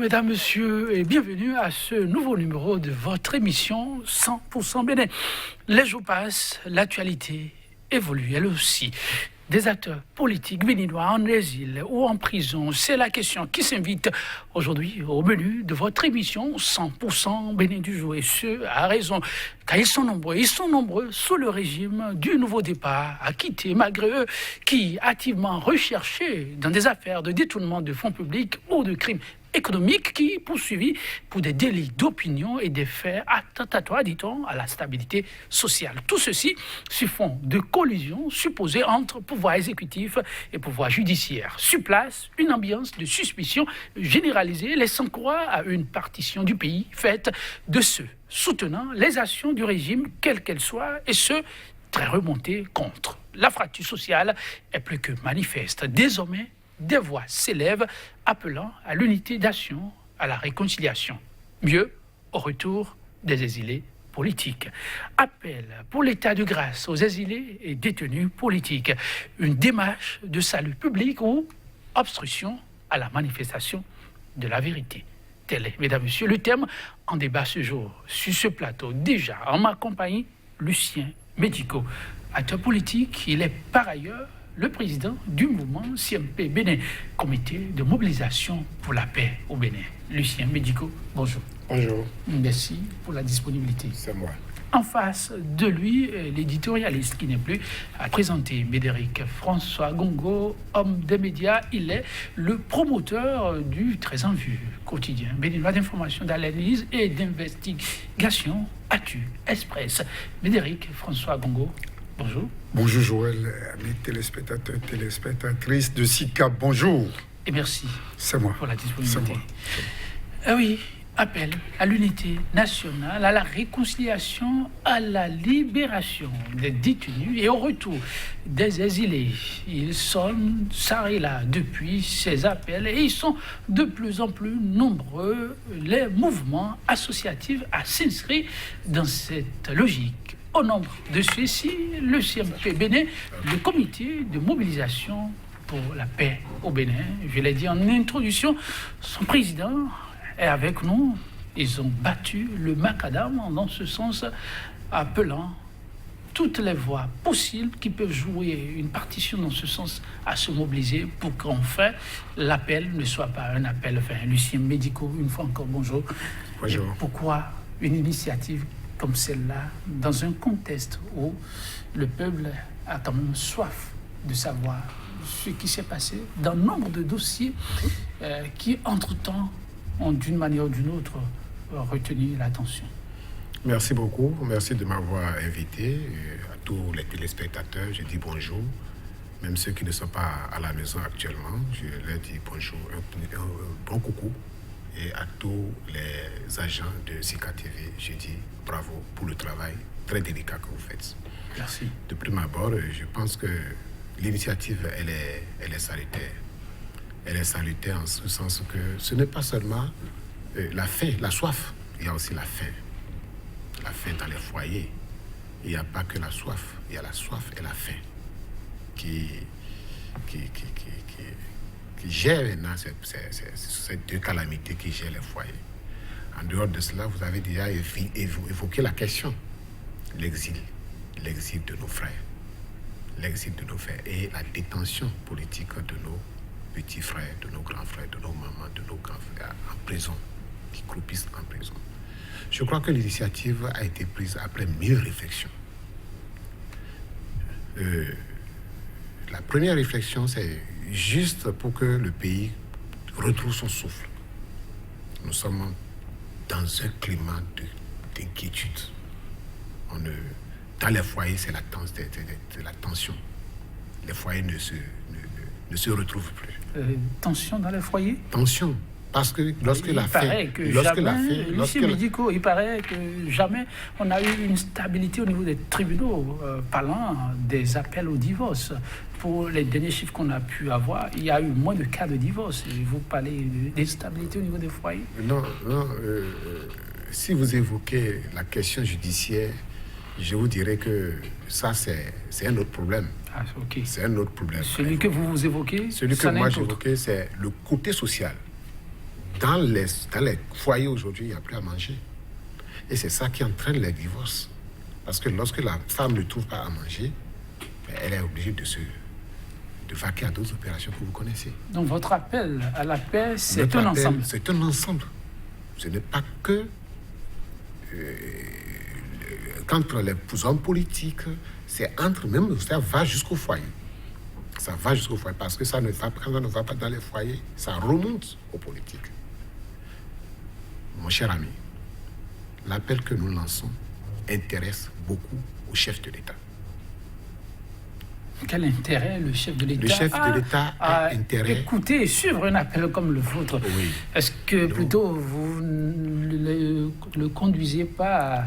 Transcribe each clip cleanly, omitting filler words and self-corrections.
mesdames, messieurs, et bienvenue à ce nouveau numéro de votre émission 100% Bénin. Les jours passent, l'actualité évolue, elle aussi. Des acteurs politiques béninois en exil ou en prison, c'est la question qui s'invite aujourd'hui au menu de votre émission 100% Bénin du jour. Et ce, à raison, car ils sont nombreux sous le régime du nouveau départ à quitter, malgré eux, qui activement recherchés dans des affaires de détournement de fonds publics ou de crimes économiques qui poursuivis pour des délits d'opinion et des faits attentatoires, dit-on, à la stabilité sociale. Tout ceci sur fond de collision supposée entre pouvoir exécutif et pouvoir judiciaire. Sur place, une ambiance de suspicion généralisée laissant croire à une partition du pays faite de ceux soutenant les actions du régime, quelles qu'elles soient, et ceux très remontés contre. La fracture sociale est plus que manifeste. Désormais, des voix s'élèvent appelant à l'unité d'action, à la réconciliation. Mieux, au retour des exilés politiques. Appel pour l'état de grâce aux exilés et détenus politiques. Une démarche de salut public ou obstruction à la manifestation de la vérité. Tel est, mesdames, messieurs, le thème en débat ce jour. Sur ce plateau, déjà en ma compagnie, Lucien Médico. Acteur politique, il est par ailleurs le président du mouvement CMP Bénin, comité de mobilisation pour la paix au Bénin. Lucien Médico, bonjour. Bonjour. Merci pour la disponibilité. C'est moi. En face de lui, l'éditorialiste qui n'est plus à présenter, Médéric François Gongo, homme des médias. Il est le promoteur du très en vue quotidien béninois d'information, d'analyse et d'investigation Actu Express. Médéric François Gongo, bonjour. Bonjour Joël, amis téléspectateurs, téléspectatrices de SICAP, bonjour. Et merci. C'est moi. Pour la disponibilité. C'est moi. Oui, appel à l'unité nationale, à la réconciliation, à la libération des détenus et au retour des exilés. Ils sonnent ça et là depuis ces appels et ils sont de plus en plus nombreux, les mouvements associatifs à s'inscrire dans cette logique. Au nombre de ceux-ci, le CMP Bénin, le comité de mobilisation pour la paix au Bénin, je l'ai dit en introduction, son président est avec nous. Ils ont battu le macadam dans ce sens, appelant toutes les voix possibles qui peuvent jouer une partition dans ce sens à se mobiliser pour qu'enfin l'appel ne soit pas un appel vain. Lucien Médico, une fois encore, bonjour. Bonjour. Et pourquoi une initiative comme celle-là, dans un contexte où le peuple a quand même soif de savoir ce qui s'est passé dans nombre de dossiers qui, entre-temps, ont d'une manière ou d'une autre retenu l'attention. Merci beaucoup, merci de m'avoir invité. À tous les téléspectateurs, je dis bonjour. Même ceux qui ne sont pas à la maison actuellement, je leur dis bonjour, un bon coucou. Et à tous les agents de SICA TV, je dis bravo pour le travail très délicat que vous faites. Merci. De prime abord, je pense que l'initiative, elle est salutaire. Elle est salutaire en ce sens que ce n'est pas seulement la faim, la soif, il y a aussi la faim. La faim dans les foyers. Il n'y a pas que la soif, il y a la soif et la faim qui gèrent maintenant ces deux calamités qui gèrent les foyers. En dehors de cela, vous avez déjà évoqué la question. L'exil de nos frères. L'exil de nos frères et la détention politique de nos petits frères, de nos grands frères, de nos mamans, de nos grands frères en prison, qui croupissent en prison. Je crois que l'initiative a été prise après 1000 réflexions. La première réflexion, c'est juste pour que le pays retrouve son souffle. Nous sommes dans un climat d'inquiétude. Dans les foyers, c'est la tension. Les foyers ne se retrouvent plus. Tension dans les foyers ? Tension. Parce que lorsque il paraît que jamais on a eu une stabilité au niveau des tribunaux, parlant des appels au divorce. Pour les derniers chiffres qu'on a pu avoir, il y a eu moins de cas de divorce. Et vous parlez d'instabilité au niveau des foyers ? Non. Si vous évoquez la question judiciaire, je vous dirais que ça, c'est un autre problème. Ah, ok. C'est un autre problème. Celui que vous évoquez ? Celui que moi j'évoquais, c'est le côté social. dans les foyers aujourd'hui, il n'y a plus à manger. Et c'est ça qui entraîne les divorces. Parce que lorsque la femme ne trouve pas à manger, elle est obligée de vaquer à d'autres opérations que vous connaissez. Donc votre appel à la paix, c'est un ensemble. C'est un ensemble. Ce n'est pas que entre les hommes politiques, c'est entre même, ça va jusqu'au foyer. Ça va jusqu'au foyer parce que ça ne va, quand on ne va pas dans les foyers, ça remonte aux politiques. Mon cher ami, l'appel que nous lançons intéresse beaucoup au chef de l'État. Quel intérêt le chef de l'État Le chef de l'État a intérêt. Écouter et suivre un appel comme le vôtre. Oui. Est-ce que plutôt vous ne le conduisez pas,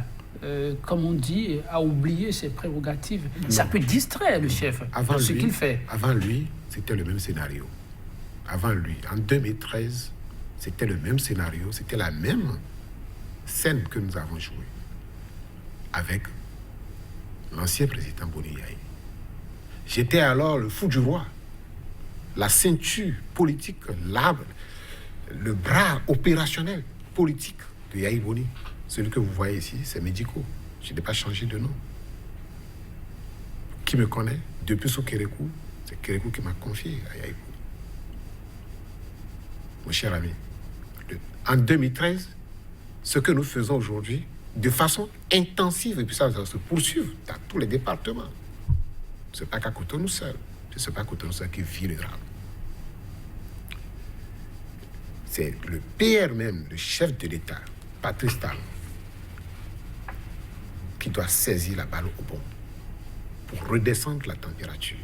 comme on dit, à oublier ses prérogatives? Non. Ça peut distraire le chef dans ce qu'il fait. Avant lui, c'était le même scénario. Avant lui, en 2013, c'était le même scénario, c'était la même scène que nous avons jouée avec l'ancien président Boni Yayi. J'étais alors le fou du roi, la ceinture politique, l'arbre, le bras opérationnel politique de Yayi Boni. Celui que vous voyez ici, c'est Médico. Je n'ai pas changé de nom. Qui me connaît, depuis sous Kérékou, c'est Kérékou qui m'a confié à Yayi Boni. Mon cher ami, en 2013, ce que nous faisons aujourd'hui, de façon intensive, et puis ça va se poursuivre dans tous les départements. Ce n'est pas qu'à Cotonou seul. Ce n'est pas Cotonou seul qui vit le drame. C'est le PR même, le chef de l'État, Patrice Talon, qui doit saisir la balle au bon pour redescendre la température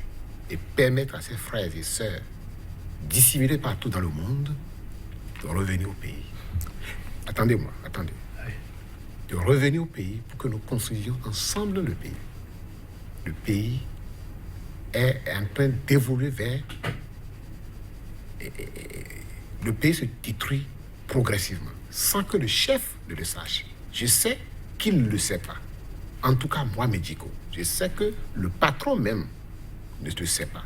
et permettre à ses frères et sœurs disséminés partout dans le monde de revenir au pays. Attendez-moi, attendez. De revenir au pays pour que nous construisions ensemble le pays. Le pays est en train d'évoluer vers... Le pays se détruit progressivement, sans que le chef ne le sache. Je sais qu'il ne le sait pas. En tout cas, moi, Médico, je sais que le patron même ne le sait pas.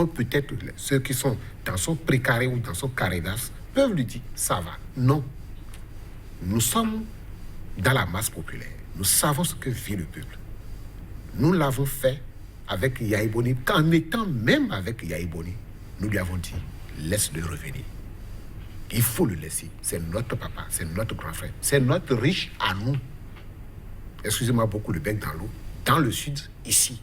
Peut-être ceux qui sont dans son précaré ou dans son carré d'as peuvent lui dire, ça va. Non. Nous sommes dans la masse populaire. Nous savons ce que vit le peuple. Nous l'avons fait avec Yayi Boni. En étant même avec Yayi Boni, nous lui avons dit, laisse-le revenir. Il faut le laisser. C'est notre papa, c'est notre grand frère, c'est notre riche à nous. Excusez-moi beaucoup le bec dans l'eau. Dans le sud, ici.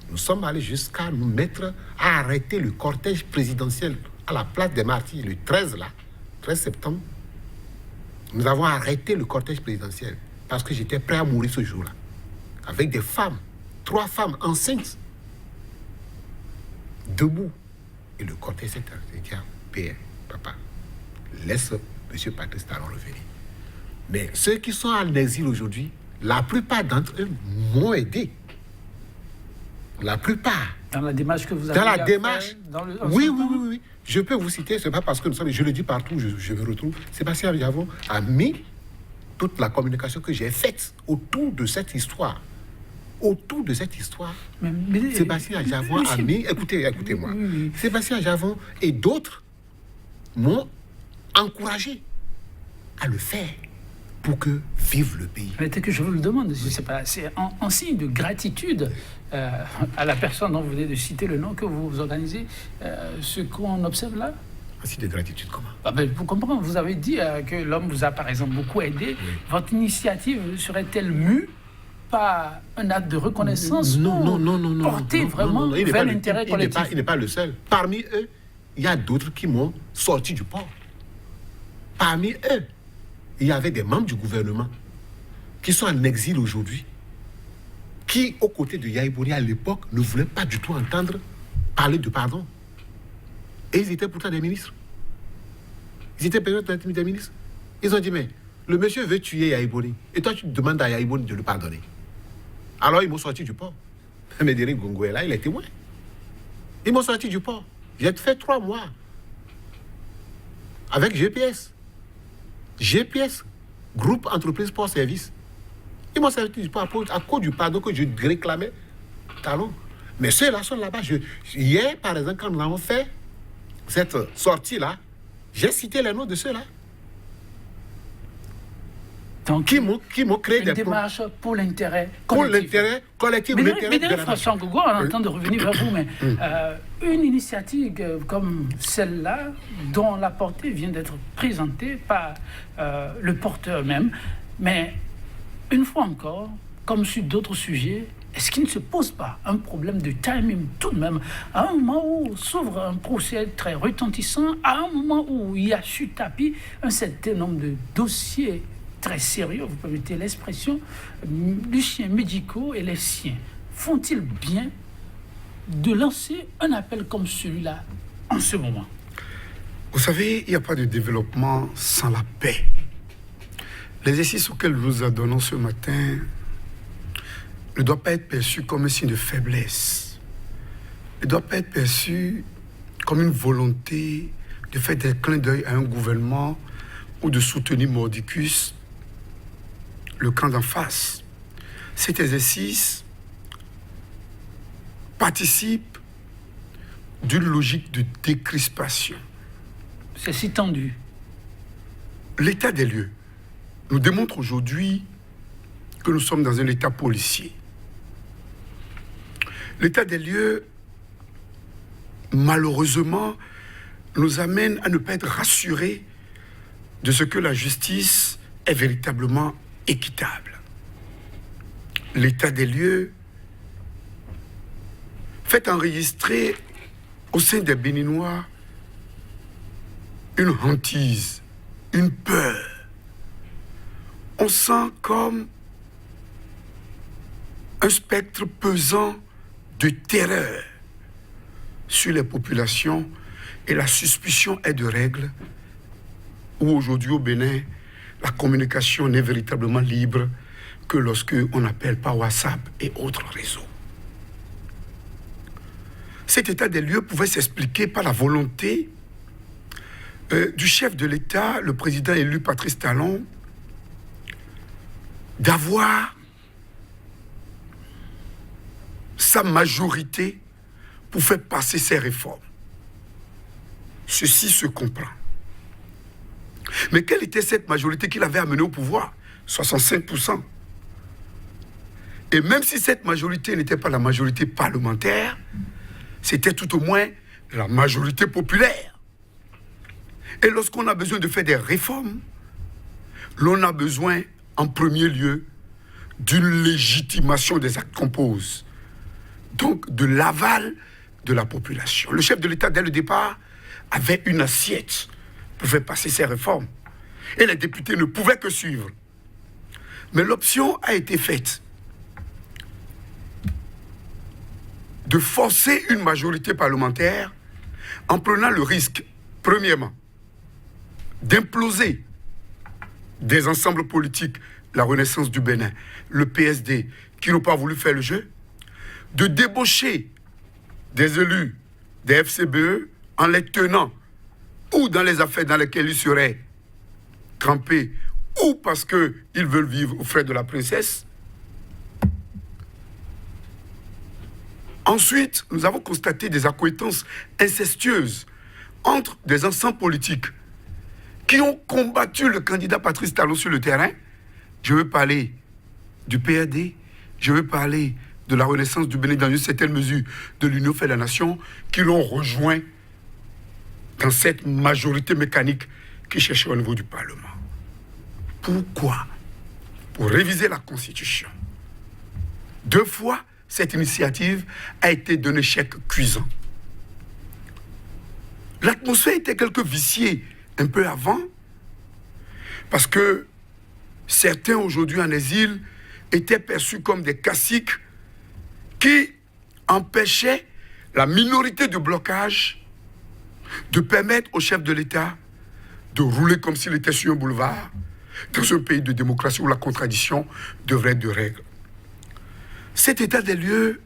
Nous sommes allés jusqu'à nous mettre à arrêter le cortège présidentiel à la place des Martyrs, le 13 septembre. Nous avons arrêté le cortège présidentiel parce que j'étais prêt à mourir ce jour-là. Avec des femmes, 3 femmes enceintes, debout. Et le cortège s'est arrêté. Père, papa, laisse M. Patrice Talon revenir. Mais ceux qui sont en exil aujourd'hui, la plupart d'entre eux m'ont aidé. La plupart. Dans la démarche que vous avez Dans la démarche. Oui. Je peux vous citer, ce n'est pas parce que nous sommes, je le dis partout, je me retrouve. Sébastien Javon a mis toute la communication que j'ai faite autour de cette histoire. Autour de cette histoire, Sébastien Javon a mis, écoutez-moi, Sébastien Javon et d'autres m'ont encouragé à le faire pour que vive le pays. Mais que je vous le demande, je sais pas, c'est en signe de gratitude à la personne dont vous venez de citer le nom que vous organisez, ce qu'on observe là. Un signe de gratitude, comment? Vous comprenez, vous avez dit que l'homme vous a par exemple beaucoup aidé. Oui. Votre initiative serait-elle mue par un acte de reconnaissance? Non. Porter vraiment vers l'intérêt collectif. Il n'est pas le seul. Parmi eux, il y a d'autres qui m'ont sorti du port. Parmi eux, il y avait des membres du gouvernement qui sont en exil aujourd'hui, qui, aux côtés de Yayi Boni à l'époque, ne voulaient pas du tout entendre parler de pardon. Et ils étaient pourtant des ministres. Ils étaient peut-être des ministres. Ils ont dit, mais le monsieur veut tuer Yayi Boni. Et toi, tu demandes à Yayi Boni de le pardonner. Alors, ils m'ont sorti du port. Médéric Gongo est là, il est témoin. Ils m'ont sorti du port. J'ai fait 3 mois avec GPS. GPS, groupe entreprise pour service. Ils m'ont sorti du port à cause du pardon que je réclamais. Talon. Mais ceux-là sont là-bas. Hier, par exemple, quand nous avons fait cette sortie-là, J'ai cité les noms de ceux-là. Donc, Qui m'ont créé une des démarche pour l'intérêt pour collectif. l'intérêt collectif, Mais l'intérêt de d'ailleurs, la François nation. Ngogo, on entend de revenir vers vous, mais une initiative comme celle-là, dont la portée vient d'être présentée par le porteur même, mais une fois encore, comme sur d'autres sujets, est-ce qu'il ne se pose pas un problème de timing tout de même, à un moment où s'ouvre un procès très retentissant, à un moment où il y a sur tapis un certain nombre de dossiers très sérieux, vous permettez l'expression, Lucien médicaux et les siens, font-ils bien de lancer un appel comme celui-là en ce moment? Vous savez, il n'y a pas de développement sans la paix. L'exercice auquel nous nous adonnons ce matin ne doit pas être perçu comme un signe de faiblesse. Il ne doit pas être perçu comme une volonté de faire des clins d'œil à un gouvernement ou de soutenir mordicus le camp d'en face. Cet exercice participe d'une logique de décrispation. C'est si tendu. L'état des lieux nous démontre aujourd'hui que nous sommes dans un état policier. L'état des lieux, malheureusement, nous amène à ne pas être rassurés de ce que la justice est véritablement équitable. L'état des lieux fait enregistrer au sein des Béninois une hantise, une peur. On sent comme un spectre pesant de terreur sur les populations et la suspicion est de règle où aujourd'hui au Bénin, la communication n'est véritablement libre que lorsque on appelle par WhatsApp et autres réseaux. Cet état des lieux pouvait s'expliquer par la volonté du chef de l'État, le président élu Patrice Talon, d'avoir sa majorité pour faire passer ses réformes. Ceci se comprend. Mais quelle était cette majorité qu'il avait amenée au pouvoir? 65%. Et même si cette majorité n'était pas la majorité parlementaire, c'était tout au moins la majorité populaire. Et lorsqu'on a besoin de faire des réformes, l'on a besoin, en premier lieu, d'une légitimation des actes qu'on pose. Donc, de l'aval de la population. Le chef de l'État, dès le départ, avait une assiette pour faire passer ces réformes. Et les députés ne pouvaient que suivre. Mais l'option a été faite de forcer une majorité parlementaire en prenant le risque, premièrement, d'imploser des ensembles politiques, la Renaissance du Bénin, le PSD, qui n'ont pas voulu faire le jeu, de débaucher des élus des FCBE en les tenant ou dans les affaires dans lesquelles ils seraient trempés ou parce qu'ils veulent vivre aux frais de la princesse. Ensuite, nous avons constaté des accointances incestueuses entre des ensembles politiques qui ont combattu le candidat Patrice Talon sur le terrain. Je veux parler du PRD, je veux parler de la Renaissance du Bénin dans une certaine mesure de l'Union fait la nation, qui l'ont rejoint dans cette majorité mécanique qui cherchait au niveau du Parlement. Pourquoi? Pour réviser la Constitution. 2 fois, cette initiative a été d'un échec cuisant. L'atmosphère était quelque viciée un peu avant, parce que certains aujourd'hui en exil étaient perçus comme des caciques qui empêchaient la minorité de blocage de permettre au chef de l'État de rouler comme s'il était sur un boulevard dans un pays de démocratie où la contradiction devrait être de règle. Cet état des lieux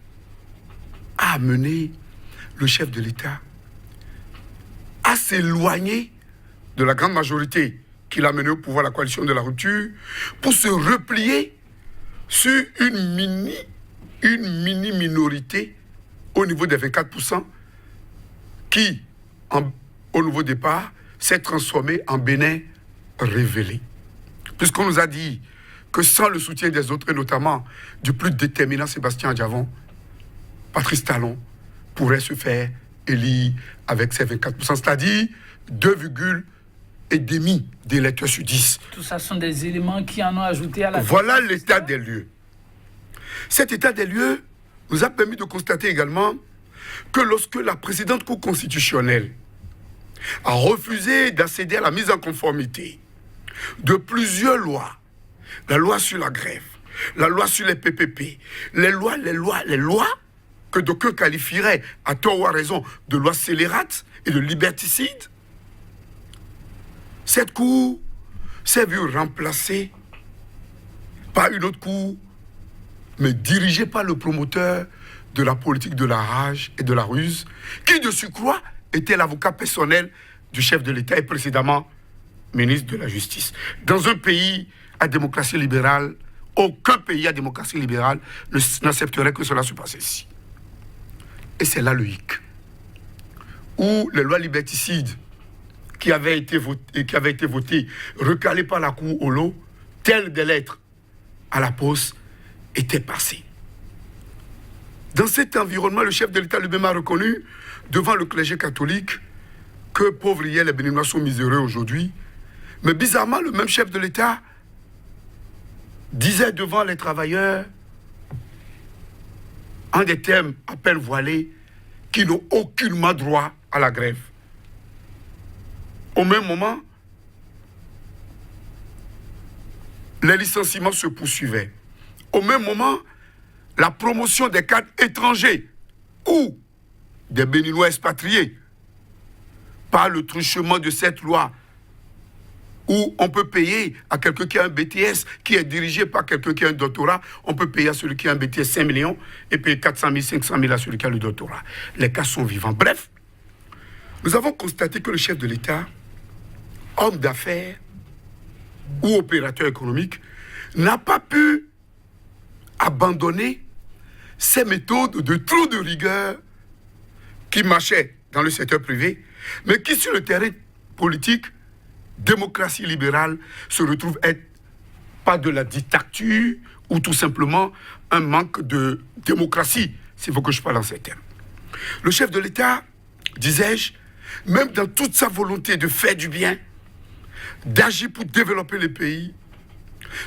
a amené le chef de l'État à s'éloigner de la grande majorité qu'il a menée au pouvoir, la coalition de la rupture, pour se replier sur une mini-minorité au niveau des 24% qui, au nouveau départ, s'est transformé en Bénin révélé. Puisqu'on nous a dit que sans le soutien des autres, et notamment du plus déterminant Sébastien Adjavon, Patrice Talon pourrait se faire élire avec ses 24%, c'est-à-dire 2,5 d'électeurs sur 10. Tout ça sont des éléments qui en ont ajouté à la... Voilà l'état des lieux. Cet état des lieux nous a permis de constater également que lorsque la précédente Cour constitutionnelle a refusé d'accéder à la mise en conformité de plusieurs lois, la loi sur la grève, la loi sur les PPP, les lois que d'aucuns qualifieraient, à tort ou à raison, de lois scélérates et de liberticides, cette cour s'est vue remplacée par une autre cour, mais dirigée par le promoteur de la politique de la rage et de la ruse, qui de surcroît était l'avocat personnel du chef de l'État et précédemment ministre de la Justice. Dans un pays à démocratie libérale, aucun pays à démocratie libérale n'accepterait que cela se passe ici. Et c'est là le hic. Où les lois liberticides qui avaient été votées, recalées par la Cour au lot, telles des lettres à la poste, étaient passées. Dans cet environnement, le chef de l'État lui-même a reconnu, devant le clergé catholique, que pauvres hier, les Béninois sont miséreux aujourd'hui. Mais bizarrement, le même chef de l'État disait devant les travailleurs, en des termes à peine voilés, qui n'ont aucunement droit à la grève. Au même moment, les licenciements se poursuivaient. Au même moment, la promotion des cadres étrangers ou des Béninois expatriés par le truchement de cette loi où on peut payer à quelqu'un qui a un BTS, qui est dirigé par quelqu'un qui a un doctorat, on peut payer à celui qui a un BTS 5 millions et payer 400 000, 500 000 à celui qui a le doctorat. Les cas sont vivants. Bref, nous avons constaté que le chef de l'État, homme d'affaires ou opérateur économique, n'a pas pu abandonner ces méthodes de trop de rigueur qui marchaient dans le secteur privé, mais qui sur le terrain politique, démocratie libérale, se retrouve être pas de la dictature ou tout simplement un manque de démocratie, s'il faut que je parle en ces termes. Le chef de l'État, disais-je, même dans toute sa volonté de faire du bien, d'agir pour développer le pays,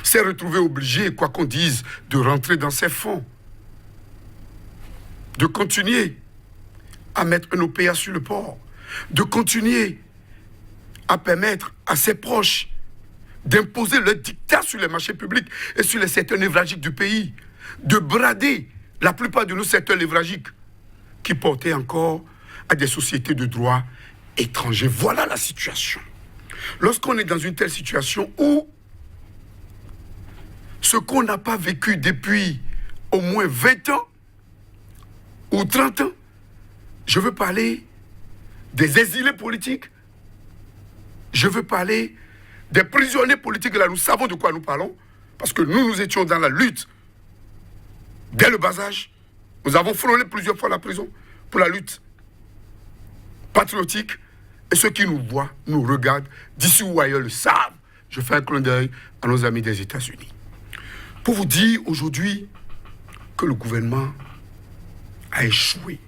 s'est retrouvé obligé, quoi qu'on dise, de rentrer dans ses fonds, de continuer à mettre un OPA sur le port, de continuer à permettre à ses proches d'imposer leur dictat sur les marchés publics et sur les secteurs névralgiques du pays, de brader la plupart de nos secteurs névralgiques qui portaient encore à des sociétés de droit étrangers. Voilà la situation. Lorsqu'on est dans une telle situation où ce qu'on n'a pas vécu depuis au moins 20 ans ou 30 ans, je veux parler des exilés politiques, je veux parler des prisonniers politiques. Là, nous savons de quoi nous parlons, parce que nous étions dans la lutte dès le bas âge. Nous avons frôlé plusieurs fois la prison pour la lutte patriotique. Et ceux qui nous voient, nous regardent, d'ici ou ailleurs, le savent. Je fais un clin d'œil à nos amis des États-Unis. Pour vous dire aujourd'hui que le gouvernement a échoué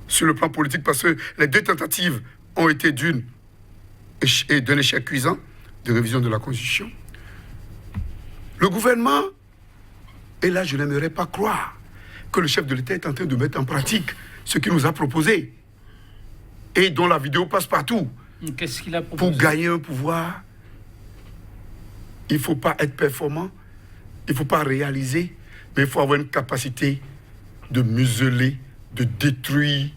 sur le plan politique, parce que les deux tentatives ont été d'un échec cuisant de révision de la Constitution. Le gouvernement, et là je n'aimerais pas croire que le chef de l'État est en train de mettre en pratique ce qu'il nous a proposé et dont la vidéo passe partout. Qu'est-ce qu'il a proposé? Pour gagner un pouvoir, il ne faut pas être performant, il ne faut pas réaliser, mais il faut avoir une capacité de museler, de détruire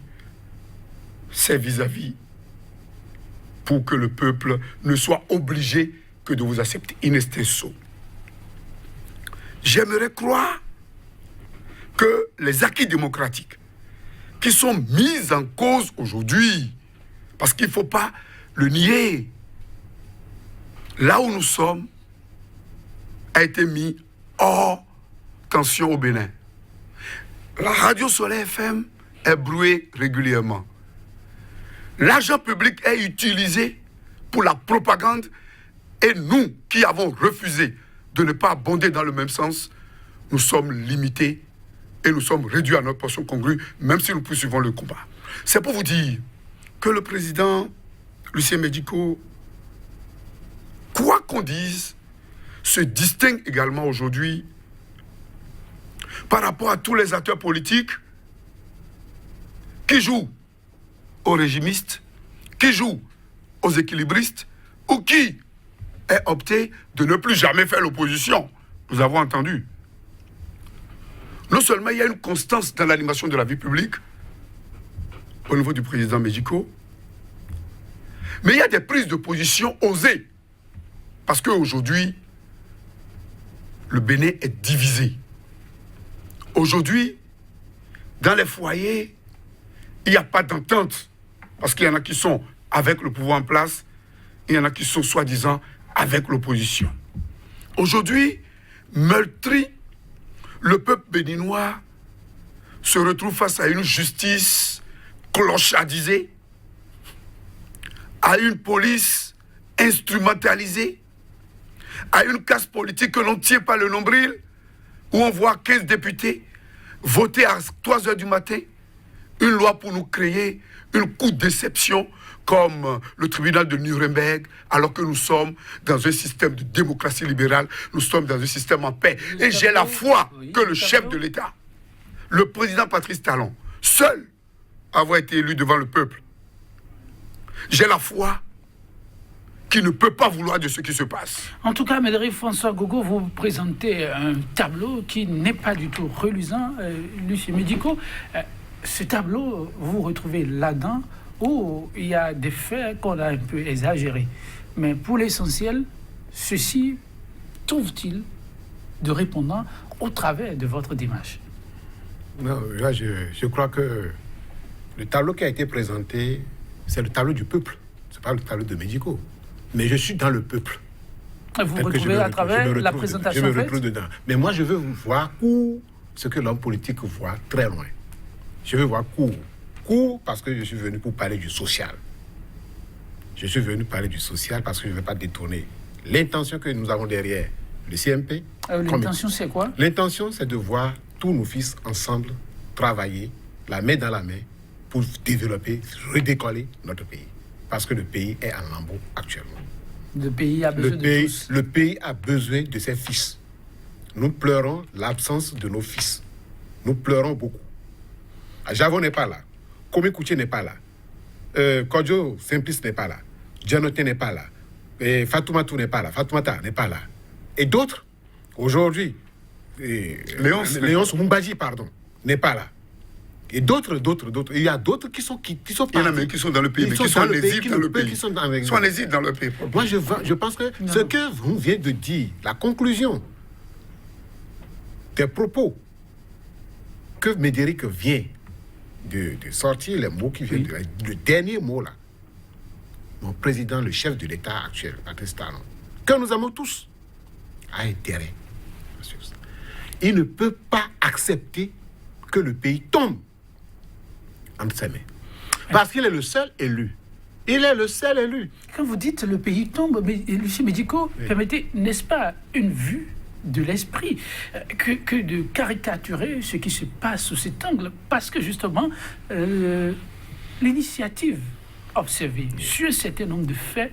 ses vis-à-vis pour que le peuple ne soit obligé que de vous accepter. In extenso. J'aimerais croire que les acquis démocratiques qui sont mis en cause aujourd'hui, parce qu'il ne faut pas le nier, là où nous sommes, a été mis hors tension au Bénin. La radio Soleil FM est brouée régulièrement. L'argent public est utilisé pour la propagande et nous qui avons refusé de ne pas abonder dans le même sens, nous sommes limités et nous sommes réduits à notre portion congrue, même si nous poursuivons le combat. C'est pour vous dire que le président Lucien Médico, quoi qu'on dise, se distingue également aujourd'hui par rapport à tous les acteurs politiques qui jouent aux régimistes, qui jouent aux équilibristes ou qui aient opté de ne plus jamais faire l'opposition. Nous avons entendu. Non seulement il y a une constance dans l'animation de la vie publique au niveau du président Médico, mais il y a des prises de position osées. Parce qu'aujourd'hui, le Bénin est divisé. Aujourd'hui, dans les foyers, il n'y a pas d'entente. Parce qu'il y en a qui sont avec le pouvoir en place, il y en a qui sont soi-disant avec l'opposition. Aujourd'hui, meurtri, le peuple béninois se retrouve face à une justice clochardisée, à une police instrumentalisée, à une caste politique que l'on ne tient pas le nombril, où on voit 15 députés voter à 3 heures du matin une loi pour nous créer une coup de déception comme le tribunal de Nuremberg, alors que nous sommes dans un système de démocratie libérale, nous sommes dans un système en paix. Et j'ai la foi que le chef de l'État, le président Patrice Talon, seul avoir été élu devant le peuple, j'ai la foi qu'il ne peut pas vouloir de ce qui se passe. En tout cas, Médéric François Gogo, vous présentez un tableau qui n'est pas du tout reluisant, Lucien Médico. Ce tableau, vous vous retrouvez là-dedans où il y a des faits qu'on a un peu exagérés. Mais pour l'essentiel, ceci trouve-t-il de répondant au travers de votre démarche? Non, là, je crois que le tableau qui a été présenté, c'est le tableau du peuple. Ce n'est pas le tableau de Médico. Mais je suis dans le peuple. Vous vous retrouvez à travers la présentation faite? Je me retrouve dedans. Mais moi, je veux voir court ce que l'homme politique voit très loin. Je veux voir court. Court parce que je suis venu pour parler du social. Je suis venu parler du social parce que je ne vais pas détourner l'intention que nous avons derrière le CMP. L'intention, c'est quoi? L'intention, c'est de voir tous nos fils ensemble travailler, la main dans la main, pour développer, redécoller notre pays. Parce que le pays est en lambeaux actuellement. Le pays a besoin de tous. Le pays a besoin de ses fils. Nous pleurons l'absence de nos fils. Nous pleurons beaucoup. Javon n'est pas là. Komi Koutié n'est pas là. Kodjo Simplice n'est pas là. Djanoté n'est pas là. Fatoumatou n'est pas là. Fatoumata n'est pas là. Et d'autres, aujourd'hui, Léonce Mumbaji, pardon, n'est pas là. Et d'autres. Il y a d'autres qui sont partis. Il y en a même qui sont dans le pays, mais qui sont en exil dans le pays. Ils sont en exil dans le pays. Moi, je pense que ce que vous venez de dire, la conclusion des propos que Médéric vient de sortir, les mots qui viennent, le dernier mot là, mon président, le chef de l'État actuel, Patrice Talon, que nous aimons tous, a intérêt à suivre ça. Il ne peut pas accepter que le pays tombe entre ses mains. Parce qu'il est le seul élu. Il est le seul élu. Quand vous dites le pays tombe, Lucien Médico, permettez, n'est-ce pas une vue de l'esprit que de caricaturer ce qui se passe sous cet angle? Parce que justement, l'initiative observée sur un certain nombre de faits,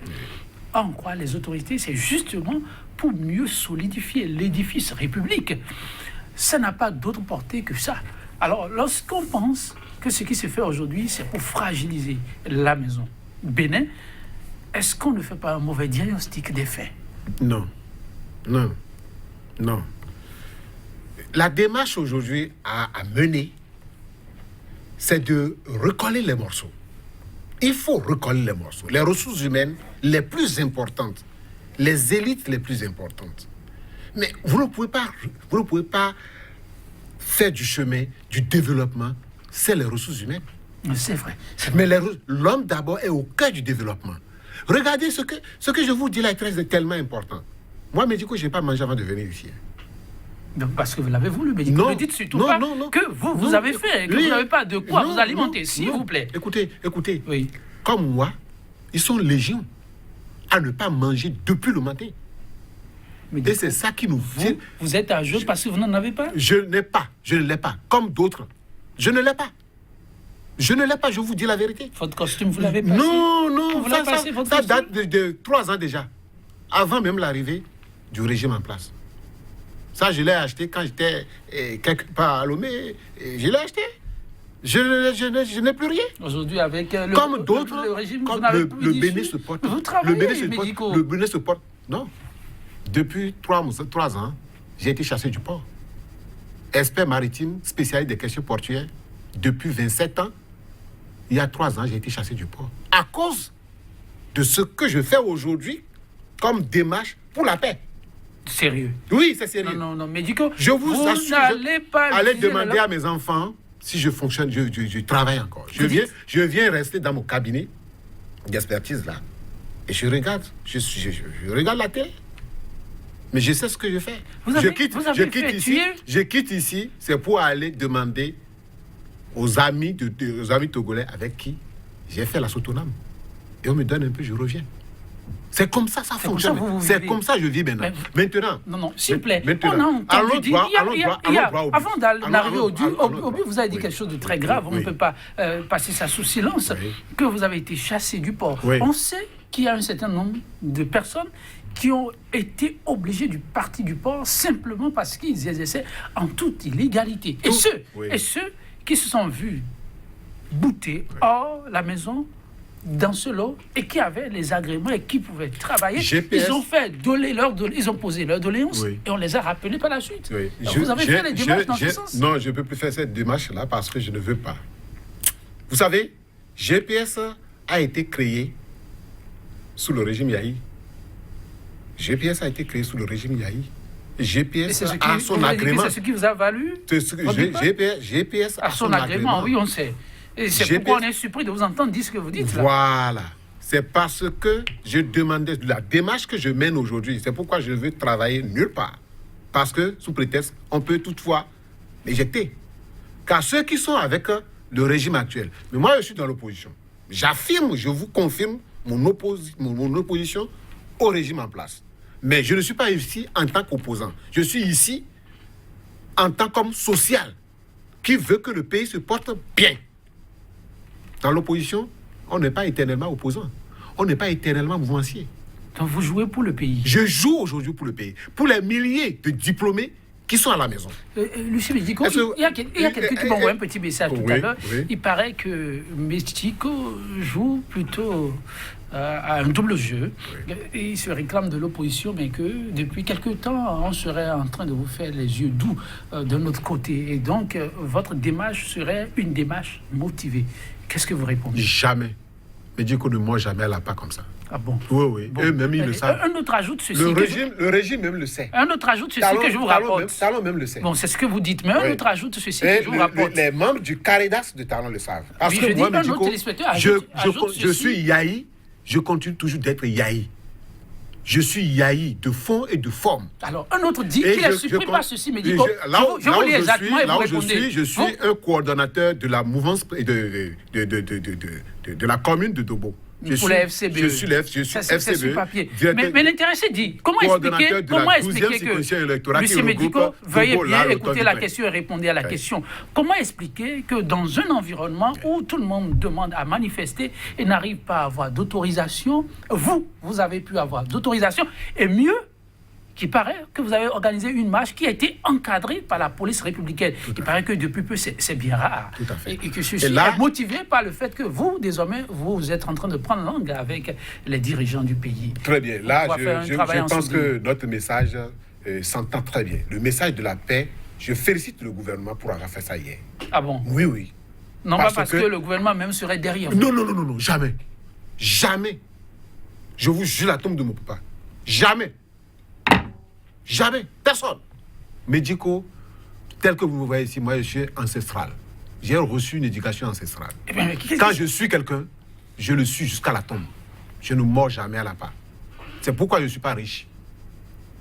en croit les autorités, c'est justement pour mieux solidifier l'édifice république. Ça n'a pas d'autre portée que ça. Alors, lorsqu'on pense que ce qui se fait aujourd'hui, c'est pour fragiliser la maison Bénin, est-ce qu'on ne fait pas un mauvais diagnostic des faits? Non. La démarche aujourd'hui à mener, c'est de recoller les morceaux. Il faut recoller les morceaux. Les ressources humaines les plus importantes, les élites les plus importantes. Mais vous ne pouvez pas faire du chemin, du développement, c'est les ressources humaines. C'est vrai. Mais l'homme d'abord est au cœur du développement. Regardez ce que je vous dis là est tellement important. Moi, Médico, je n'ai pas mangé avant de venir ici. Donc, parce que vous l'avez voulu, Médico. Ne dites surtout pas que vous avez fait, que vous n'avez pas de quoi vous alimenter, s'il vous plaît. Écoutez. Oui. comme moi, ils sont légion à ne pas manger depuis le matin. Mais Et c'est ça qui nous tient. Vous êtes à jour parce que vous n'en avez pas? Je ne l'ai pas. Comme d'autres, je ne l'ai pas. Je ne l'ai pas, je vous dis la vérité. Votre costume, vous l'avez passé? Non, Vous l'avez passé, votre ça costume? date de 3 ans déjà. Avant même l'arrivée du régime en place. Ça, je l'ai acheté quand j'étais quelque part à Lomé. Je l'ai acheté. Je n'ai plus rien. Aujourd'hui, avec Comme d'autres, le régime, comme vous n'avez le plus Bénin d'issue. se porte. Vous travaillez, Le Bénin se porte. Non. Depuis 3 ans, j'ai été chassé du port. Expert maritime, spécialiste des questions portuaires. Depuis 27 ans, il y a 3 ans, j'ai été chassé du port. À cause de ce que je fais aujourd'hui comme démarche pour la paix. Sérieux? Oui, c'est sérieux. Non, Medico, Je vous assure, n'allez pas allez utiliser demander à mes enfants si je fonctionne, je travaille encore. Je viens rester dans mon cabinet d'expertise là. Et je regarde, je regarde la télé. Mais je sais ce que je fais. Je quitte ici, c'est pour aller demander aux amis togolais avec qui j'ai fait la autonome. Et on me donne un peu, je reviens. C'est comme ça, ça fonctionne. C'est comme ça que je vis maintenant. Maintenant. Non, s'il vous plaît. Maintenant. Allons droit. Avant d'arriver au but, vous avez dit quelque chose de très grave. On ne peut pas passer ça sous silence. Que vous avez été chassé du port. On sait qu'il y a un certain nombre de personnes qui ont été obligés du parti du port simplement parce qu'ils exerçaient en toute illégalité. Et ceux qui se sont vus boutés hors la maison dans ce lot et qui avaient les agréments et qui pouvaient travailler, ils ont fait ils ont posé leur doléance et on les a rappelés par la suite. Vous avez fait les démarches dans ce sens? Non, je ne peux plus faire cette démarche-là parce que je ne veux pas. Vous savez, GPS a été créé sous le régime Yahi. GPS a été créé sous le régime Yahi. GPS a son agrément. C'est ce qui vous a valu? GPS a son agrément, oui, on sait. Et c'est pourquoi on est surpris de vous entendre dire ce que vous dites là. Voilà. C'est parce que je demandais la démarche que je mène aujourd'hui. C'est pourquoi je veux travailler nulle part. Parce que, sous prétexte, on peut toutefois m'éjecter. Car ceux qui sont avec le régime actuel, mais moi je suis dans l'opposition. J'affirme, je vous confirme mon opposition au régime en place. Mais je ne suis pas ici en tant qu'opposant. Je suis ici en tant qu'homme social qui veut que le pays se porte bien. Dans l'opposition, on n'est pas éternellement opposant. On n'est pas éternellement mouvancier. Donc vous jouez pour le pays? Je joue aujourd'hui pour le pays. Pour les milliers de diplômés qui sont à la maison. Lucien Medico, il y a quelqu'un qui m'a envoyé un petit message tout à l'heure. Il paraît que Medico joue plutôt à un double jeu. Il se réclame de l'opposition, mais que depuis quelque temps, on serait en train de vous faire les yeux doux de notre côté. Et donc, votre démarche serait une démarche motivée. Qu'est-ce que vous répondez? Jamais. Medico ne ment jamais à la part comme ça. Ah bon? Oui. Bon. Eux-mêmes, ils le savent. Un autre ajoute ceci. Le régime même le sait. Un autre ajoute ceci que je vous rapporte. Talon même le sait. Bon, c'est ce que vous dites, mais un autre ajoute ceci que je vous rapporte. Les membres du Caridas de Talon le savent. Parce que moi, Medico, je suis Yahi, je continue toujours d'être Yahi. Je suis Yahi de fond et de forme. Alors, un autre dit qu'il ne supprime pas ceci, Medico. Je vous lis exactement et vous répondez. Je suis un coordonnateur de la mouvance de la commune de Dobo. Pour la FCBE. Je suis FCBE. Papier. Mais l'intéressé dit, comment expliquer que Lucien Medico, veuillez bien écouter la question et répondre à la question. Comment expliquer que dans un environnement où tout le monde demande à manifester et n'arrive pas à avoir d'autorisation, vous avez pu avoir d'autorisation, et mieux, qu'il paraît que vous avez organisé une marche qui a été encadrée par la police républicaine. Il paraît que depuis peu, c'est bien rare. Tout à fait. Et que ceci est motivé par le fait que vous, désormais, vous êtes en train de prendre langue avec les dirigeants du pays. Très bien. Là, je pense que notre message s'entend très bien. Le message de la paix, je félicite le gouvernement pour avoir fait ça hier. Ah bon? Oui. Non, pas parce que le gouvernement même serait derrière vous. Non, jamais. Jamais. Je vous jure la tombe de mon papa. Jamais. Jamais, personne. Medico, tel que vous me voyez ici, moi je suis ancestral. J'ai reçu une éducation ancestrale. Quand je suis quelqu'un, je le suis jusqu'à la tombe. Je ne mords jamais à la part. C'est pourquoi je ne suis pas riche.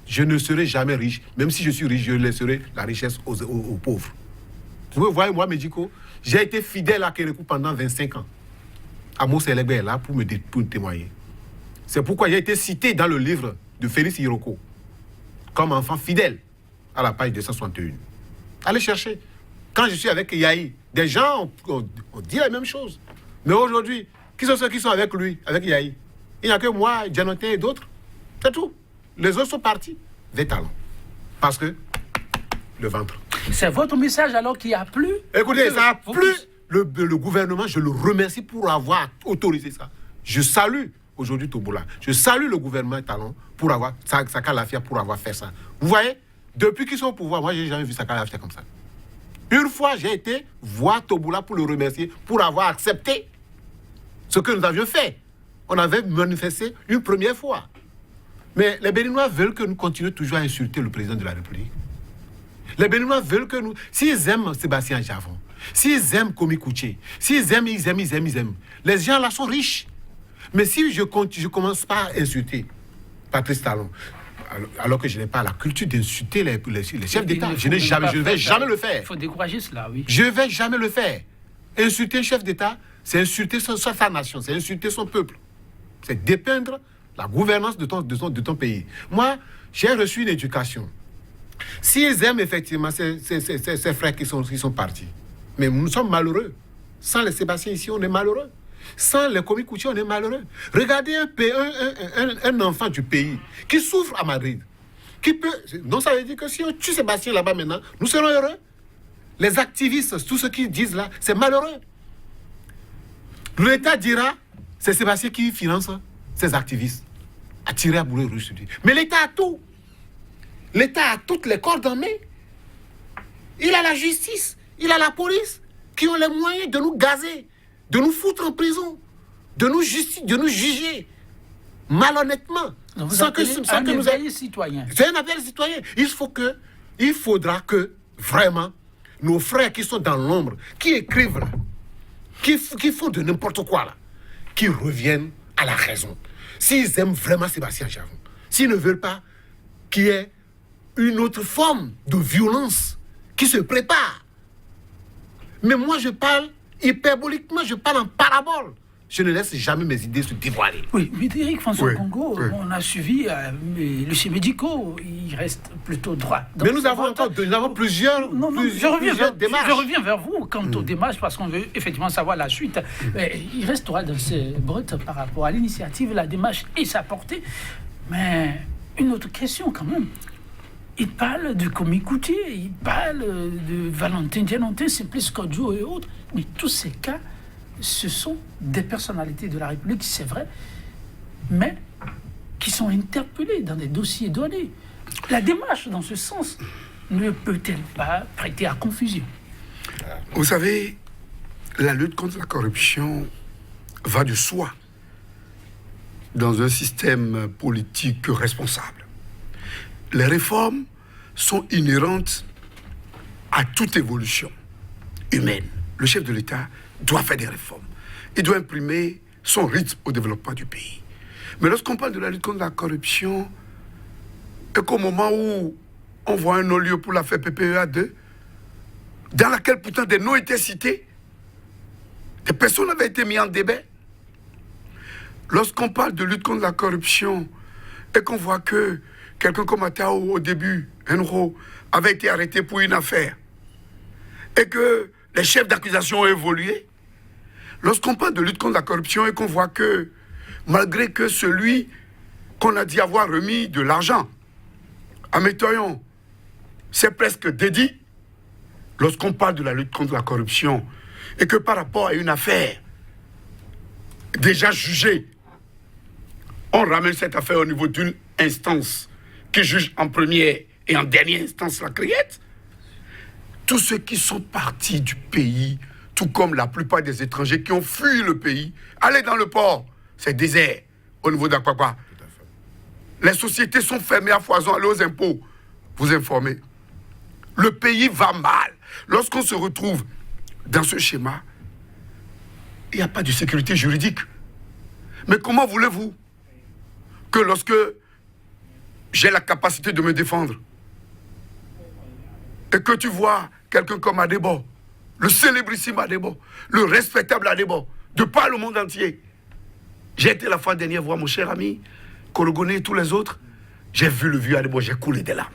Je ne serai jamais riche. Même si je suis riche, je laisserai la richesse aux pauvres. Vous voyez, moi, Medico, j'ai été fidèle à Kérékou pendant 25 ans. Amos Elegbe est là pour me témoigner. C'est pourquoi j'ai été cité dans le livre de Félix Hiroko comme enfant fidèle à la page 261. Allez chercher. Quand je suis avec Yahi, des gens ont dit la même chose. Mais aujourd'hui, qui sont ceux qui sont avec lui, avec Yahi? Il n'y a que moi, Jonathan et d'autres. C'est tout. Les autres sont partis des talents. Parce que le ventre. C'est votre message alors qu'il n'y a plus. Écoutez, ça a plu. Le gouvernement, je le remercie pour avoir autorisé ça. Je salue aujourd'hui Tobola. Je salue le gouvernement Talon pour avoir, Saka Lafia pour avoir fait ça. Vous voyez, depuis qu'ils sont au pouvoir, moi, je n'ai jamais vu Saka Lafia comme ça. Une fois, j'ai été voir Tobola pour le remercier, pour avoir accepté ce que nous avions fait. On avait manifesté une première fois. Mais les Béninois veulent que nous continuions toujours à insulter le président de la République. Les Béninois veulent que nous... S'ils aiment Sébastien Javon, s'ils aiment Komi Kouché, s'ils aiment, ils aiment. Les gens là sont riches. Mais si je commence pas à insulter Patrice Talon, alors que je n'ai pas la culture d'insulter les chefs d'État, je ne vais jamais le faire. Il faut décourager cela, oui. Je ne vais jamais le faire. Insulter un chef d'État, c'est insulter sa nation, c'est insulter son peuple. C'est dépeindre la gouvernance de ton pays. Moi, j'ai reçu une éducation. S'ils aiment effectivement ces frères qui sont partis, mais nous sommes malheureux. Sans les Sébastien ici, on est malheureux. Sans les Komi Kouché, on est malheureux. Regardez un enfant du pays qui souffre à Madrid. Donc ça veut dire que si on tue Sébastien là-bas maintenant, nous serons heureux. Les activistes, tous ceux qui disent là, c'est malheureux. L'État dira, c'est Sébastien qui finance ces activistes. À tirer à boulet rouge sur lui. Mais l'État a tout. L'État a toutes les cordes en main. Il a la justice, il a la police, qui ont les moyens de nous gazer, de nous foutre en prison, de nous juger malhonnêtement. Sans que nous ayons citoyens. C'est un appel citoyen. Il faudra que, vraiment, nos frères qui sont dans l'ombre, qui écrivent là, qui font de n'importe quoi là, qui reviennent à la raison. S'ils aiment vraiment Sébastien Javon, s'ils ne veulent pas qu'il y ait une autre forme de violence qui se prépare. Mais moi, je parle hyperboliquement, je parle en parabole. Je ne laisse jamais mes idées se dévoiler. Oui, mais Eric François Congo, on a suivi le chef médicaux, il reste plutôt droit. Donc, mais nous avons plusieurs démarches. Je reviens vers vous quant aux démarches, parce qu'on veut effectivement savoir la suite. Il reste droit dans ces brutes par rapport à l'initiative, la démarche et sa portée. Mais une autre question quand même. Il parle de Komi Kouché, il parle de Valentin Dianontin, Simplice Kodjo et autres. Mais tous ces cas, ce sont des personnalités de la République, c'est vrai, mais qui sont interpellées dans des dossiers donnés. La démarche, dans ce sens, ne peut-elle pas prêter à confusion? Vous savez, la lutte contre la corruption va de soi dans un système politique responsable. Les réformes sont inhérentes à toute évolution humaine. Le chef de l'État doit faire des réformes. Il doit imprimer son rythme au développement du pays. Mais lorsqu'on parle de la lutte contre la corruption, et qu'au moment où on voit un non-lieu pour l'affaire PPEA 2, dans laquelle pourtant des noms étaient cités, des personnes avaient été mises en débat. Lorsqu'on parle de lutte contre la corruption, et qu'on voit que quelqu'un comme Atao, au début, Enro, avait été arrêté pour une affaire, et que les chefs d'accusation ont évolué. Lorsqu'on parle de lutte contre la corruption et qu'on voit que, malgré que celui qu'on a dit avoir remis de l'argent à Métoyon, c'est presque dédié. Lorsqu'on parle de la lutte contre la corruption et que par rapport à une affaire déjà jugée, on ramène cette affaire au niveau d'une instance qui juge en première et en dernière instance la criette, tous ceux qui sont partis du pays, tout comme la plupart des étrangers qui ont fui le pays, allez dans le port, c'est désert au niveau d'Akwakwa. Les sociétés sont fermées à foison, allez aux impôts, vous informez. Le pays va mal. Lorsqu'on se retrouve dans ce schéma, il n'y a pas de sécurité juridique. Mais comment voulez-vous que lorsque j'ai la capacité de me défendre et que tu vois quelqu'un comme Adebo, le célébrissime Adebo, le respectable Adebo, de par le monde entier. J'ai été la fois dernière voir mon cher ami Kologoné et tous les autres. J'ai vu le vieux Adebo, j'ai coulé des larmes.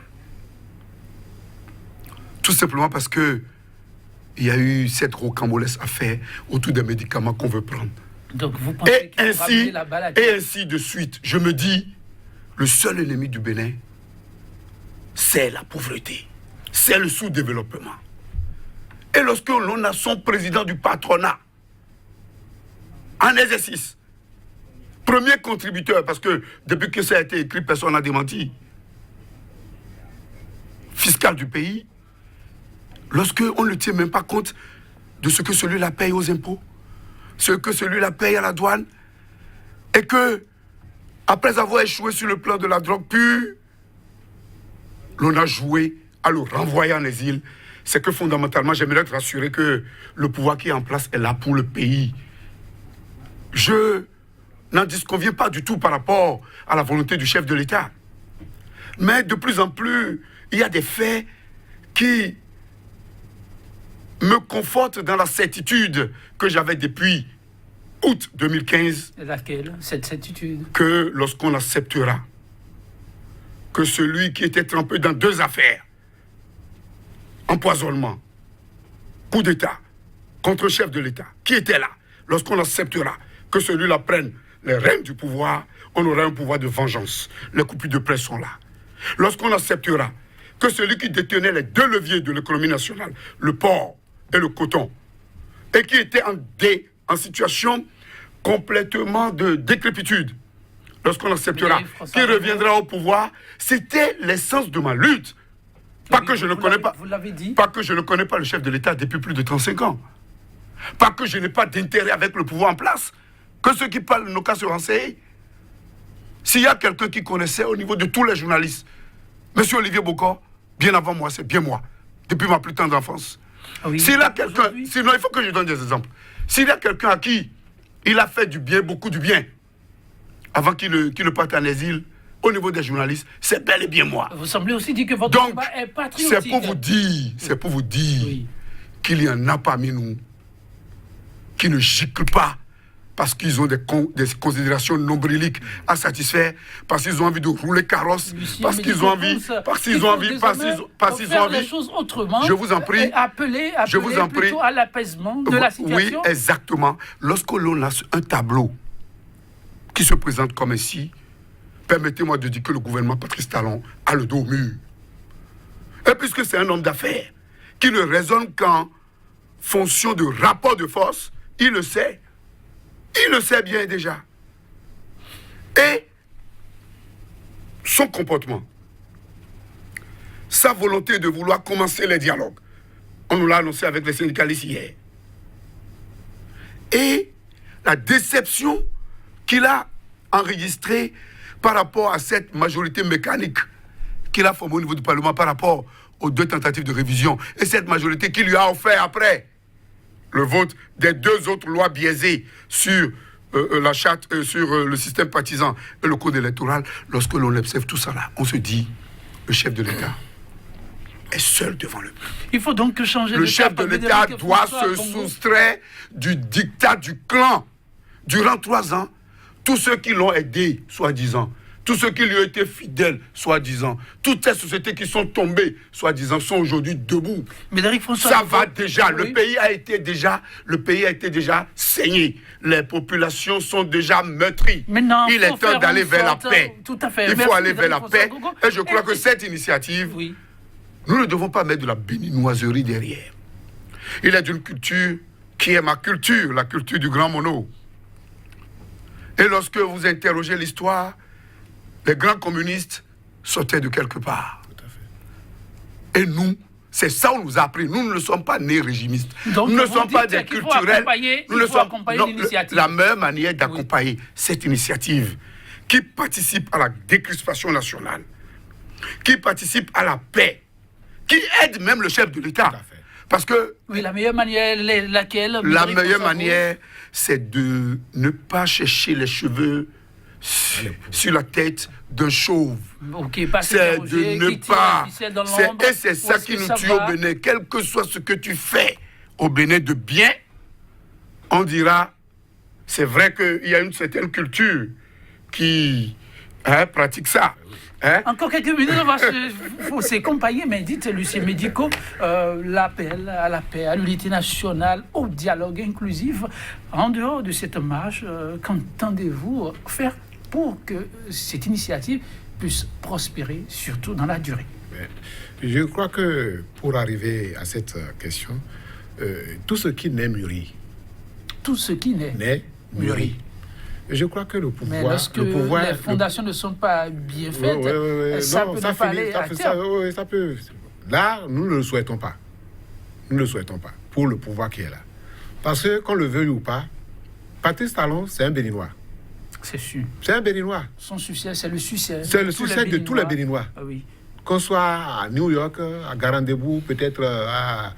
Tout simplement parce que il y a eu cette rocambolesque affaire autour des médicaments qu'on veut prendre. Donc vous pensez et ainsi de suite. Je me dis, le seul ennemi du Bénin, c'est la pauvreté, c'est le sous-développement. Et lorsque l'on a son président du patronat en exercice, premier contributeur, parce que depuis que ça a été écrit, personne n'a démenti, fiscal du pays, lorsque on ne tient même pas compte de ce que celui-là paye aux impôts, ce que celui-là paye à la douane, et que, après avoir échoué sur le plan de la drogue pure, l'on a joué à le renvoyer en exil. C'est que fondamentalement, j'aimerais te rassurer que le pouvoir qui est en place est là pour le pays. Je n'en disconviens pas du tout par rapport à la volonté du chef de l'État. Mais de plus en plus, il y a des faits qui me confortent dans la certitude que j'avais depuis août 2015. Laquelle, cette certitude? Que lorsqu'on acceptera que celui qui était trempé dans 2 affaires, empoisonnement, coup d'État, contre le chef de l'État, qui était là, lorsqu'on acceptera que celui-là prenne les rênes du pouvoir, on aura un pouvoir de vengeance. Les coupures de presse sont là. Lorsqu'on acceptera que celui qui détenait les 2 leviers de l'économie nationale, le porc et le coton, et qui était en situation complètement de décrépitude, lorsqu'on acceptera qu'il reviendra au pouvoir, c'était l'essence de ma lutte. Pas que je ne connais pas. Vous l'avez dit. Pas que je ne connais pas le chef de l'État depuis plus de 35 ans. Pas que je n'ai pas d'intérêt avec le pouvoir en place. Que ceux qui parlent n'ont qu'à se renseigner. S'il y a quelqu'un qui connaissait au niveau de tous les journalistes, M. Olivier Bokor, bien avant moi, c'est bien moi, depuis ma plus tendre enfance. Oui, s'il y a quelqu'un, sinon il faut que je donne des exemples. S'il y a quelqu'un à qui il a fait du bien, beaucoup du bien, avant qu'il ne parte en exil, au niveau des journalistes, c'est bel et bien moi. Vous semblez aussi dire que votre combat est patriotique. C'est pour vous dire oui, qu'il y en a parmi nous qui ne giclent pas parce qu'ils ont des considérations nombriliques à satisfaire, parce qu'ils ont envie de rouler carrosse, parce qu'ils ont envie, les choses autrement. Je vous en prie. Appeler plutôt à l'apaisement de la situation. Oui, exactement. Lorsque l'on a un tableau qui se présente comme ici, permettez-moi de dire que le gouvernement Patrice Talon a le dos au mur. Et puisque c'est un homme d'affaires qui ne raisonne qu'en fonction de rapport de force, il le sait. Il le sait bien déjà. Et son comportement, sa volonté de vouloir commencer les dialogues, on nous l'a annoncé avec les syndicalistes hier. Et la déception qu'il a enregistrée par rapport à cette majorité mécanique qu'il a formée au niveau du Parlement par rapport aux 2 tentatives de révision, et cette majorité qui lui a offert après le vote des 2 autres lois biaisées sur la charte, sur le système partisan et le code électoral. Lorsque l'on observe tout ça là, on se dit, le chef de l'État est seul devant le peuple. Il faut donc changer le chef de l'État doit se soustraire du diktat du clan. Durant 3 ans, tous ceux qui l'ont aidé, soi-disant, tous ceux qui lui ont été fidèles, soi-disant, toutes ces sociétés qui sont tombées, soi-disant, sont aujourd'hui debout. Mais François, ça va déjà. Oui. Le pays a été déjà saigné. Les populations sont déjà meurtries. Maintenant, il est temps d'aller vers la paix. Tout à fait. Il faut aller vers la paix. Et je crois que cette initiative, oui, nous ne devons pas mettre de la béninoiserie derrière. Il est d'une culture qui est ma culture, la culture du grand mono. Et lorsque vous interrogez l'histoire, les grands communistes sortaient de quelque part. Tout à fait. Et nous, c'est ça qu'on nous a appris. Nous ne sommes pas nés régimistes. Donc, nous ne sommes pas des culturels. Nous ne sommes pas l'initiative. La meilleure manière d'accompagner cette initiative qui participe à la décrispation nationale, qui participe à la paix, qui aide même le chef de l'État. Parce que... Oui, la meilleure manière, laquelle? La meilleure manière, c'est de ne pas chercher les cheveux sur la tête d'un chauve. Okay, c'est de ne pas... Et c'est ça qui nous tue au Bénin. Quel que soit ce que tu fais au Bénin de bien, on dira c'est vrai qu'il y a une certaine culture qui pratique ça. Encore quelques minutes, on va se accompagner, mais dites, Lucien Médico, l'appel à la paix, à l'unité nationale, au dialogue inclusif. En dehors de cette marche, qu'entendez-vous faire pour que cette initiative puisse prospérer, surtout dans la durée? Je crois que pour arriver à cette question, tout ce qui naît mûrit. Tout ce qui naît mûrit. Je crois que le pouvoir... Mais lorsque les fondations ne sont pas bien faites, ça peut pas aller à terme. Ça peut. Là, nous ne le souhaitons pas. Nous ne le souhaitons pas pour le pouvoir qui est là. Parce que, qu'on le veuille ou pas, Patrice Talon, c'est un Béninois. C'est sûr. C'est un Béninois. Son succès, c'est le succès. C'est le succès de tous les Béninois. Ah oui. Qu'on soit à New York, à Garandebou, peut-être à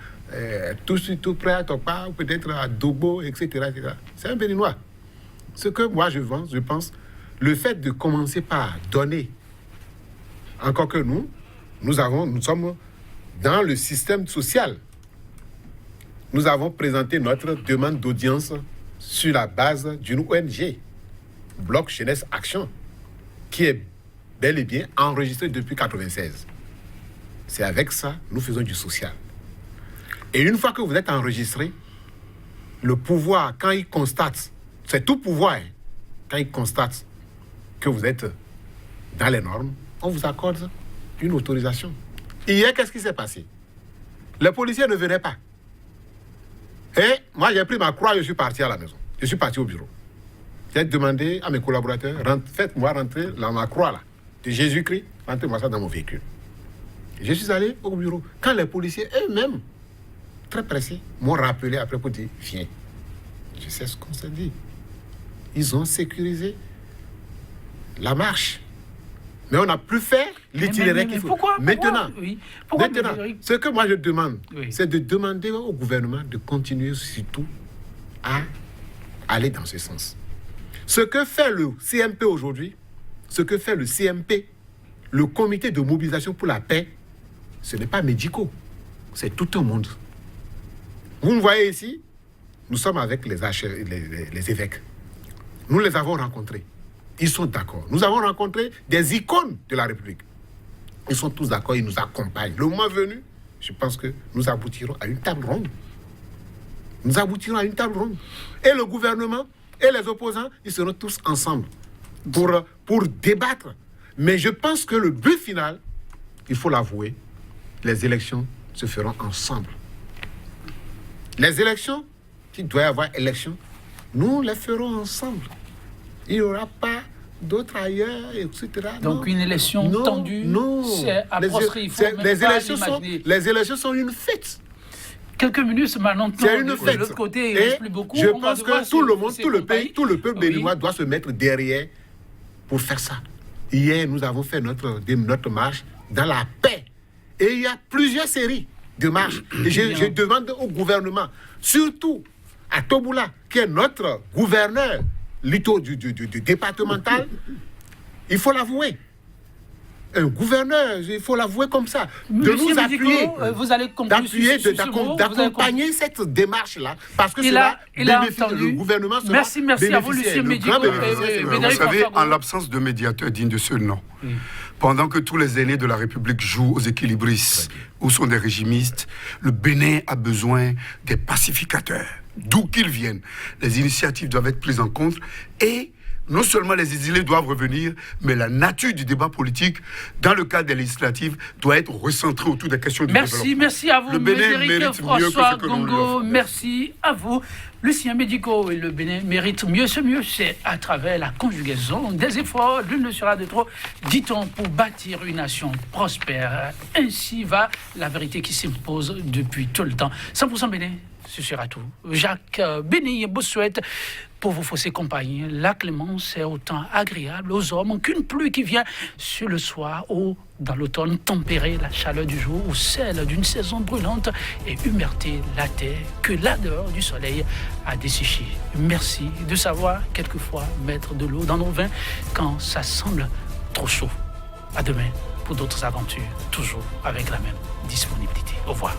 tout près à Tokpa, ou peut-être à Dobo, etc. etc. C'est un Béninois. Ce que moi je pense, le fait de commencer par donner, encore que nous sommes dans le système social. Nous avons présenté notre demande d'audience sur la base d'une ONG, Bloc Jeunesse Action, qui est bel et bien enregistrée depuis 1996. C'est avec ça nous faisons du social. Et une fois que vous êtes enregistré, le pouvoir, quand il constate, c'est tout pouvoir, quand il constate que vous êtes dans les normes, on vous accorde une autorisation. Hier, qu'est-ce qui s'est passé? Les policiers ne venaient pas. Et moi, j'ai pris ma croix, je suis parti à la maison. Je suis parti au bureau. J'ai demandé à mes collaborateurs, faites-moi rentrer dans ma croix là, de Jésus-Christ, rentrez-moi ça dans mon véhicule. Je suis allé au bureau. Quand les policiers eux-mêmes, très pressés, m'ont rappelé après pour dire, viens. Je sais ce qu'on s'est dit. Ils ont sécurisé la marche. Mais on n'a plus fait l'itinéraire qu'il faut. Pourquoi? Maintenant, Pourquoi ce que moi je demande, c'est de demander au gouvernement de continuer surtout à aller dans ce sens. Ce que fait le CMP aujourd'hui, ce que fait le CMP, le comité de mobilisation pour la paix, ce n'est pas médicaux, c'est tout un monde. Vous me voyez ici, nous sommes avec les évêques. Nous les avons rencontrés. Ils sont d'accord. Nous avons rencontré des icônes de la République. Ils sont tous d'accord, ils nous accompagnent. Le moment venu, je pense que nous aboutirons à une table ronde. Nous aboutirons à une table ronde. Et le gouvernement et les opposants, ils seront tous ensemble pour débattre. Mais je pense que le but final, il faut l'avouer, les élections se feront ensemble. Les élections, qu'il doit y avoir élections, nous les ferons ensemble. Il n'y aura pas d'autres ailleurs, etc. Donc une élection tendue, c'est à proscrire. Les élections sont une fête. Quelques minutes maintenant, c'est une fête. De l'autre côté, il reste plus beaucoup. Je pense que tout le monde, tout le pays, tout le peuple béninois doit se mettre derrière pour faire ça. Hier, nous avons fait notre marche dans la paix. Et il y a plusieurs séries de marches. Et je demande au gouvernement, surtout à Toboula, qui est notre gouverneur du départemental, il faut l'avouer. Un gouverneur, il faut l'avouer comme ça, de nous appuyer, vous allez d'accompagner cette démarche-là, parce que le gouvernement sera Merci à vous, Lucien Médico. Vous savez, en l'absence de médiateur digne de ce nom, pendant que tous les aînés de la République jouent aux équilibristes ou sont des régimistes, le Bénin a besoin des pacificateurs. D'où qu'ils viennent, les initiatives doivent être prises en compte et non seulement les exilés doivent revenir, mais la nature du débat politique, dans le cadre des législatives, doit être recentrée autour des questions du développement. Merci à vous, le Bénin mérite François Gongo, merci à vous. Lucien Médico et le Bénin méritent mieux. Ce mieux, c'est à travers la conjugaison des efforts. L'une ne sera de trop, dit-on, pour bâtir une nation prospère. Ainsi va la vérité qui s'impose depuis tout le temps. 100% Bénin, ce sera tout. Jacques Béni vous souhaite pour vous fausser compagnie. La clémence est autant agréable aux hommes qu'une pluie qui vient sur le soir ou dans l'automne tempérer la chaleur du jour ou celle d'une saison brûlante et humerter la terre que l'ardeur du soleil a desséché. Merci de savoir quelquefois mettre de l'eau dans nos vins quand ça semble trop chaud. À demain pour d'autres aventures, toujours avec la même disponibilité. Au revoir.